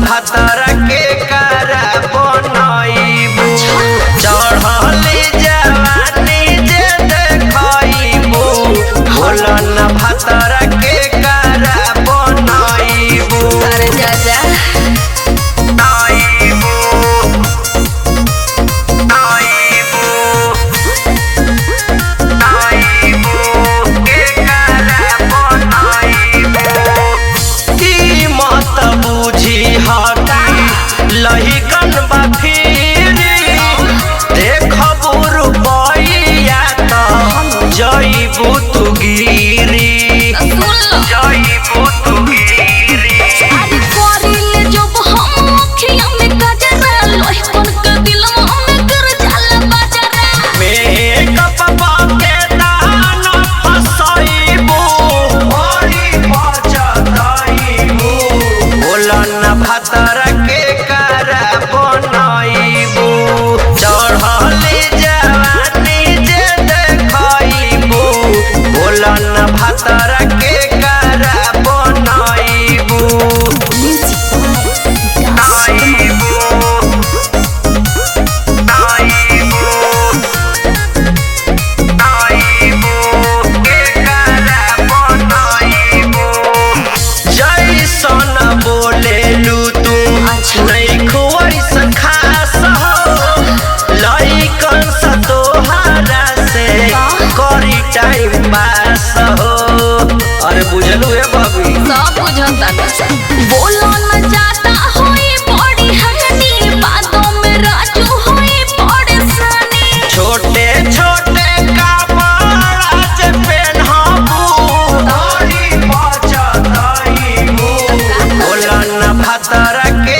भातरा के करा बनईबू चढ़ली जवानी जे देखईबू बोला ना भातरा के करा बनईबू। अरे जा लहिकन बाफिरी देखबू रुपैया त जईबू तू गिरी जईबू तू गिरी। अरे करिले जब हम अखियां में गजरा लोहिकन के दिलवा में कर जाला बाजरा मेकअप बाके दान फसईबू बड़ी बचतईबू बोला ना भातरा के करा बनईबू चढ़ली जवानी जे देखईबू बोला ना भातरा के करा बनईबू। जैसन बोलेलू तू नहीं खुआइसन खास हो लइकन सा तोहरा से करी टाइम पास हो। अरे बुझलू है भाभी सब बुझता बोलो न जाता होई बड़ी हनी बातों में राजू होई परेशानी छोटे छोटे कपड़ा जे पहनबू बड़ी बचतईबू बोला ना भातरा के